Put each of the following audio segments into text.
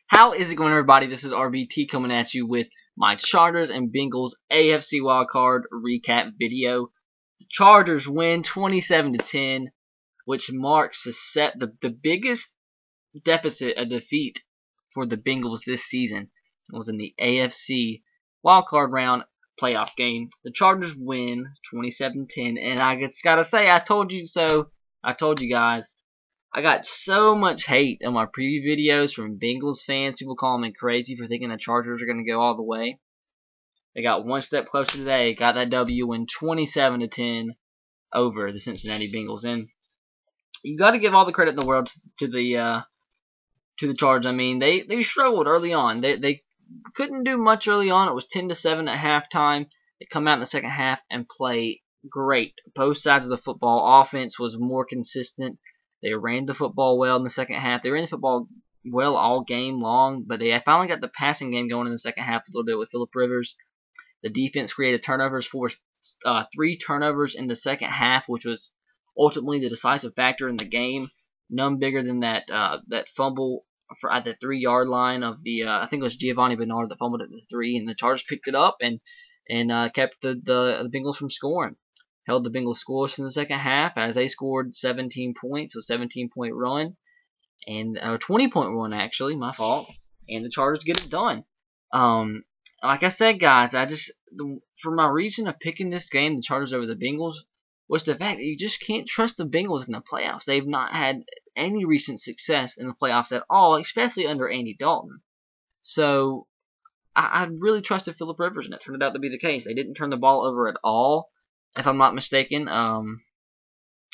How is it going, everybody? This is RBT coming at you with my Chargers and Bengals AFC wildcard recap video. The Chargers win 27-10, which marks the biggest deficit, a defeat for the Bengals this season. It was in the AFC wildcard round playoff game. The Chargers win 27-10, and I just gotta say, I told you so. I told you guys. I got so much hate on my preview videos from Bengals fans. People calling me crazy for thinking the Chargers are going to go all the way. They got one step closer today. Got that W, win 27-10 over the Cincinnati Bengals. And you got to give all the credit in the world to the Chargers. I mean, they struggled early on. They couldn't do much early on. It was 10-7 at halftime. They come out in the second half and play great. Both sides of the football. Offense was more consistent. They ran the football well in the second half. They ran the football well all game long, but they finally got the passing game going in the second half a little bit with Phillip Rivers. The defense created turnovers, forced 3 turnovers in the second half, which was ultimately the decisive factor in the game. None bigger than that fumble at the 3-yard line of the I think it was Giovanni Bernard that fumbled at the 3, and the Chargers picked it up and kept the Bengals from scoring. Held the Bengals scoreless in the second half as they scored 17 points, so 17-point run, and a 20-point run actually, my fault, and the Chargers get it done. Like I said, guys, for my reason of picking this game, the Chargers over the Bengals, was the fact that you just can't trust the Bengals in the playoffs. They've not had any recent success in the playoffs at all, especially under Andy Dalton. So I really trusted Phillip Rivers, and it turned out to be the case. They didn't turn the ball over at all, if I'm not mistaken.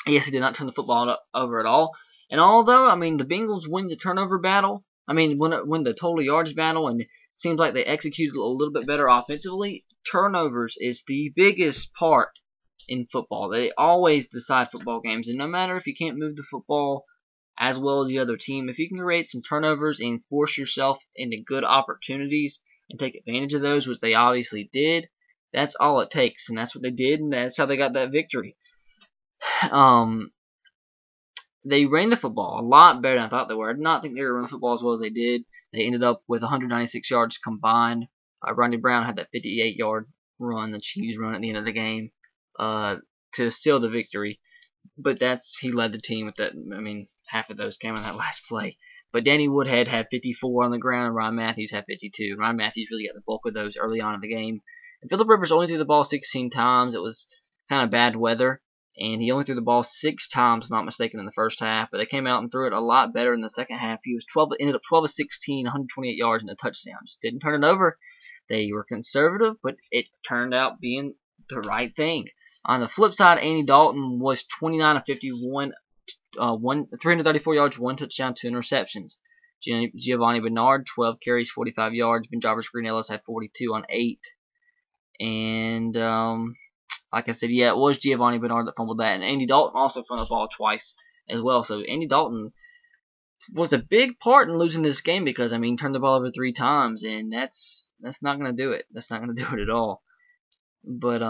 Yes, he did not turn the football over at all. And although, I mean, the Bengals win the turnover battle, win the total yards battle, and it seems like they executed a little bit better offensively, turnovers is the biggest part in football. They always decide football games, and no matter if you can't move the football as well as the other team, if you can create some turnovers and force yourself into good opportunities and take advantage of those, which they obviously did, that's all it takes, and that's what they did, and that's how they got that victory. They ran the football a lot better than I thought they were. I did not think they were running the football as well as they did. They ended up with 196 yards combined. Rodney Brown had that 58-yard run, the cheese run at the end of the game, to seal the victory. But he led the team with that. I mean, half of those came on that last play. But Danny Woodhead had 54 on the ground, and Ryan Matthews had 52. Ryan Matthews really got the bulk of those early on in the game. And Phillip Rivers only threw the ball 16 times. It was kind of bad weather, and he only threw the ball 6 times, not mistaken, in the first half. But they came out and threw it a lot better in the second half. He was ended up 12 of 16, 128 yards and a touchdown. Just didn't turn it over. They were conservative, but it turned out being the right thing. On the flip side, Andy Dalton was 29 of 51, 334 yards, 1 touchdown, 2 interceptions. Giovanni Bernard, 12 carries, 45 yards. Benjamin Green-Ellis had 42 on 8. And, like I said, yeah, it was Giovanni Bernard that fumbled that. And Andy Dalton also fumbled the ball twice as well. So Andy Dalton was a big part in losing this game because, I mean, turned the ball over 3 times. And that's not going to do it. That's not going to do it at all. But,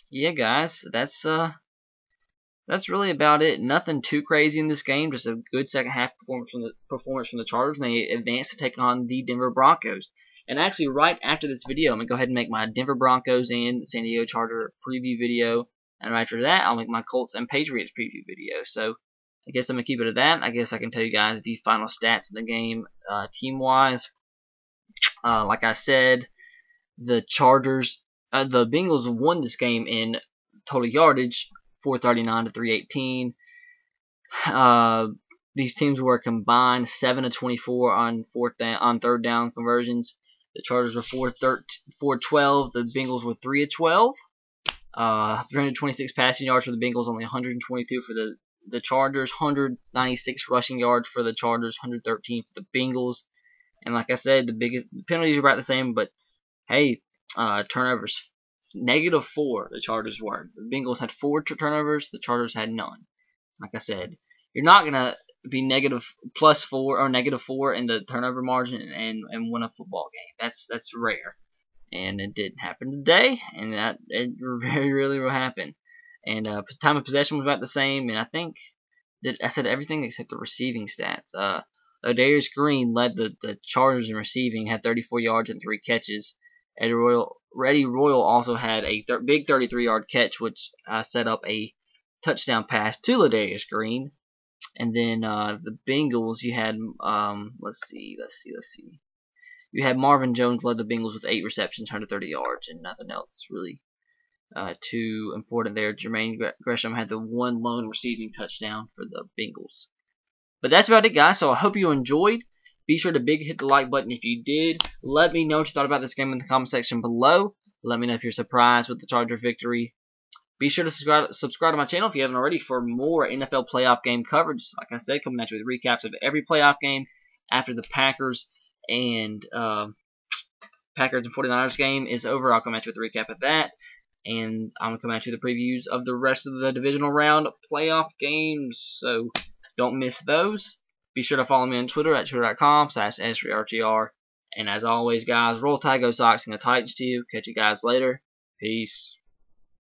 yeah, guys, that's really about it. Nothing too crazy in this game. Just a good second half performance from the Chargers. And they advanced to take on the Denver Broncos. And actually, right after this video, I'm going to go ahead and make my Denver Broncos and San Diego Charger preview video. And right after that, I'll make my Colts and Patriots preview video. So, I guess I'm going to keep it at that. I guess I can tell you guys the final stats of the game team-wise. Like I said, the Bengals won this game in total yardage, 439 to 318. These teams were combined 7 of 24 on third down conversions. The Chargers were 4-12. The Bengals were 3 of 12. 326 passing yards for the Bengals, only 122 for the Chargers. 196 rushing yards for the Chargers, 113 for the Bengals. And like I said, the penalties are about the same, but hey, turnovers, -4. The Chargers were. The Bengals had 4 turnovers. The Chargers had none. Like I said, you're not gonna be +4 or -4 in the turnover margin and win a football game. That's rare, and it didn't happen today, and that it very rarely will happen. And time of possession was about the same, and I think that I said everything except the receiving stats. Darius Green led the Chargers in receiving, had 34 yards and 3 catches. Eddie Royal also had a big 33-yard catch, which set up a touchdown pass to Ladarius Green. And then the Bengals, you had let's see. You had Marvin Jones led the Bengals with 8 receptions, 130 yards, and nothing else really too important there. Jermaine Gresham had the 1 lone receiving touchdown for the Bengals. But that's about it, guys. So I hope you enjoyed. Be sure to hit the like button if you did. Let me know what you thought about this game in the comment section below. Let me know if you're surprised with the Charger victory. Be sure to subscribe to my channel if you haven't already for more NFL playoff game coverage. Like I said, coming at you with recaps of every playoff game after the Packers and 49ers game is over. I'll come at you with a recap of that. And I'm going to come at you with the previews of the rest of the divisional round playoff games. So don't miss those. Be sure to follow me on Twitter at twitter.com/S3RTR. And as always, guys, roll Tide, go Sox, and go Titans to you. Catch you guys later. Peace.